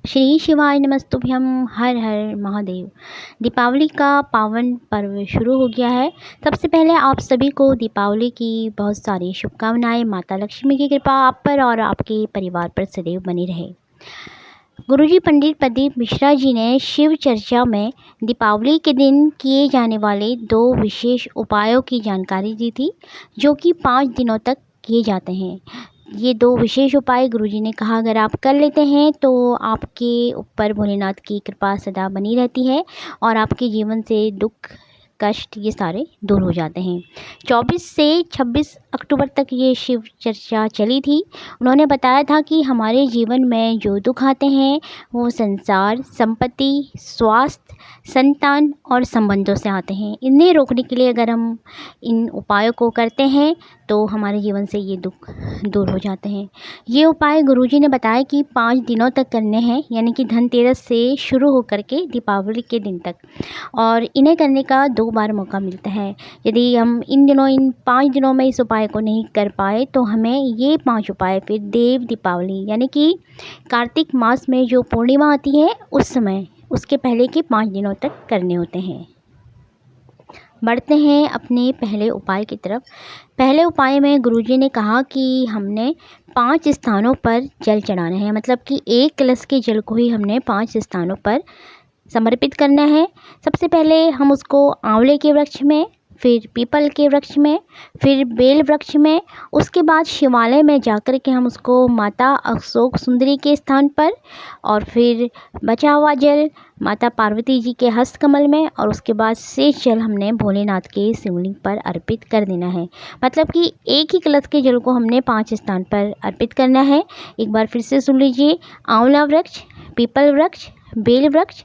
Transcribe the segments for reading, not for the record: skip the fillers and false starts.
श्री शिवाय नमस्तुभ्यम। हर हर महादेव। दीपावली का पावन पर्व शुरू हो गया है। सबसे पहले आप सभी को दीपावली की बहुत सारी शुभकामनाएं। माता लक्ष्मी की कृपा आप पर और आपके परिवार पर सदैव बनी रहे। गुरुजी पंडित प्रदीप मिश्रा जी ने शिव चर्चा में दीपावली के दिन किए जाने वाले 2 विशेष उपायों की जानकारी दी थी, जो कि 5 दिनों तक किए जाते हैं। ये 2 विशेष उपाय गुरुजी ने कहा अगर आप कर लेते हैं तो आपके ऊपर भोलेनाथ की कृपा सदा बनी रहती है और आपके जीवन से दुख कष्ट ये सारे दूर हो जाते हैं। 24 से 26 अक्टूबर तक ये शिव चर्चा चली थी। उन्होंने बताया था कि हमारे जीवन में जो दुख आते हैं वो संसार, संपत्ति, स्वास्थ्य, संतान और संबंधों से आते हैं। इन्हें रोकने के लिए अगर हम इन उपायों को करते हैं तो हमारे जीवन से ये दुख दूर हो जाते हैं। ये उपाय गुरुजी ने बताया कि 5 दिनों तक करने हैं, यानी कि धनतेरस से शुरू होकर के दीपावली के दिन तक, और इन्हें करने का 2 बार मौका मिलता है। यदि हम इन 5 दिनों में इस उपाय को नहीं कर पाए तो हमें ये 5 उपाय फिर देव दीपावली यानी कि कार्तिक मास में जो पूर्णिमा आती है उस समय, उसके पहले के 5 दिनों तक करने होते हैं। बढ़ते हैं अपने पहले उपाय की तरफ। पहले उपाय में गुरुजी ने कहा कि हमने 5 स्थानों पर जल चढ़ाना है, मतलब कि 1 कलश के जल को ही हमने 5 स्थानों पर समर्पित करना है। सबसे पहले हम उसको आंवले के वृक्ष में, फिर पीपल के वृक्ष में, फिर बेल वृक्ष में, उसके बाद शिवालय में जाकर के हम उसको माता अशोक सुंदरी के स्थान पर, और फिर बचा हुआ जल माता पार्वती जी के हस्त कमल में, और उसके बाद शेष जल हमने भोलेनाथ के शिवलिंग पर अर्पित कर देना है। मतलब कि एक ही कलश के जल को हमने 5 स्थान पर अर्पित करना है। एक बार फिर से सुन लीजिए। आंवला वृक्ष, पीपल वृक्ष, बेल वृक्ष,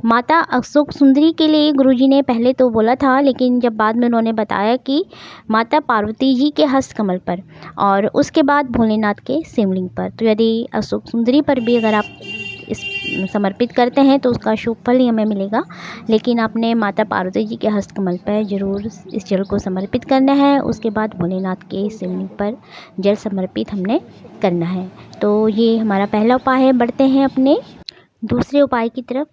माता अशोक सुंदरी के लिए गुरुजी ने पहले तो बोला था, लेकिन जब बाद में उन्होंने बताया कि माता पार्वती जी के हस्त कमल पर, और उसके बाद भोलेनाथ के शिवलिंग पर। तो यदि अशोक सुंदरी पर भी अगर आप इस समर्पित करते हैं तो उसका शुभ फल ही हमें मिलेगा, लेकिन आपने माता पार्वती जी के हस्त कमल पर ज़रूर इस जल को समर्पित करना है। उसके बाद भोलेनाथ के शिवलिंग पर जल समर्पित हमने करना है। तो ये हमारा पहला उपाय है। बढ़ते हैं अपने दूसरे उपाय की तरफ।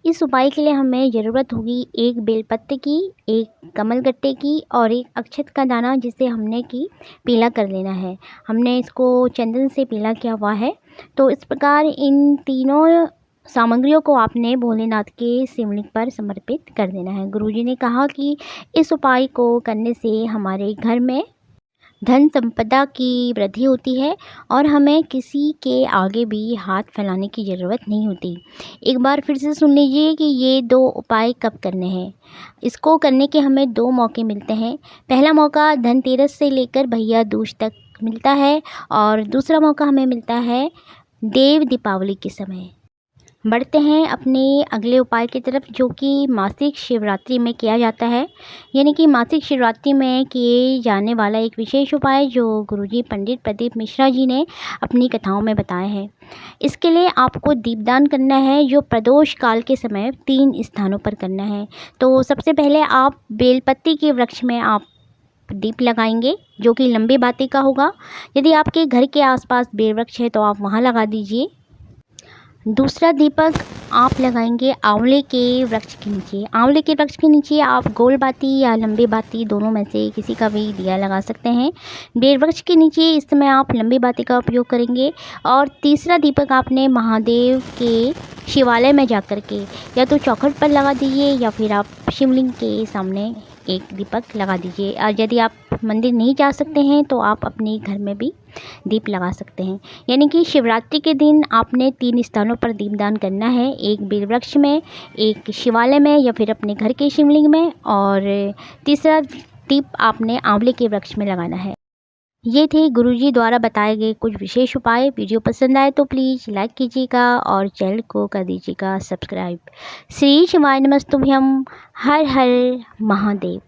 इस उपाय के लिए हमें ज़रूरत होगी 1 बेलपत्र की, 1 कमलगट्टे की और 1 अक्षत का दाना, जिसे हमने कि पीला कर लेना है। हमने इसको चंदन से पीला किया हुआ है। तो इस प्रकार इन तीनों सामग्रियों को आपने भोलेनाथ के शिवलिंग पर समर्पित कर देना है। गुरुजी ने कहा कि इस उपाय को करने से हमारे घर में धन संपदा की वृद्धि होती है और हमें किसी के आगे भी हाथ फैलाने की ज़रूरत नहीं होती। एक बार फिर से सुन लीजिए कि ये 2 उपाय कब करने हैं। इसको करने के हमें 2 मौके मिलते हैं। पहला मौका धनतेरस से लेकर भैया दूज तक मिलता है, और दूसरा मौका हमें मिलता है देव दीपावली के समय। बढ़ते हैं अपने अगले उपाय की तरफ, जो कि मासिक शिवरात्रि में किया जाता है। यानी कि मासिक शिवरात्रि में किए जाने वाला एक विशेष उपाय जो गुरुजी पंडित प्रदीप मिश्रा जी ने अपनी कथाओं में बताया है। इसके लिए आपको दीपदान करना है, जो प्रदोष काल के समय 3 स्थानों पर करना है। तो सबसे पहले आप बेलपत्ती के वृक्ष में आप दीप लगाएंगे, जो कि लंबे बाती का होगा। यदि आपके घर के आसपास बेल वृक्ष है तो आप वहाँ लगा दीजिए। दूसरा दीपक आप लगाएंगे आंवले के वृक्ष के नीचे। आंवले के वृक्ष के नीचे आप गोल बाती या लंबी बाती दोनों में से किसी का भी दिया लगा सकते हैं। बेल वृक्ष के नीचे इस समय आप लंबी बाती का उपयोग करेंगे। और तीसरा दीपक आपने महादेव के शिवालय में जाकर के या तो चौखट पर लगा दीजिए या फिर आप शिवलिंग के सामने एक दीपक लगा दीजिए। और यदि आप मंदिर नहीं जा सकते हैं तो आप अपने घर में भी दीप लगा सकते हैं। यानी कि शिवरात्रि के दिन आपने 3 स्थानों पर दीपदान करना है। एक बेल वृक्ष में, एक शिवालय में या फिर अपने घर के शिवलिंग में, और तीसरा दीप आपने आंवले के वृक्ष में लगाना है। ये थे गुरुजी द्वारा बताए गए कुछ विशेष उपाय। वीडियो पसंद आए तो प्लीज़ लाइक कीजिएगा और चैनल को कर दीजिएगा सब्सक्राइब। श्री शिवाय नमस्तुभ्यम। हर हर महादेव।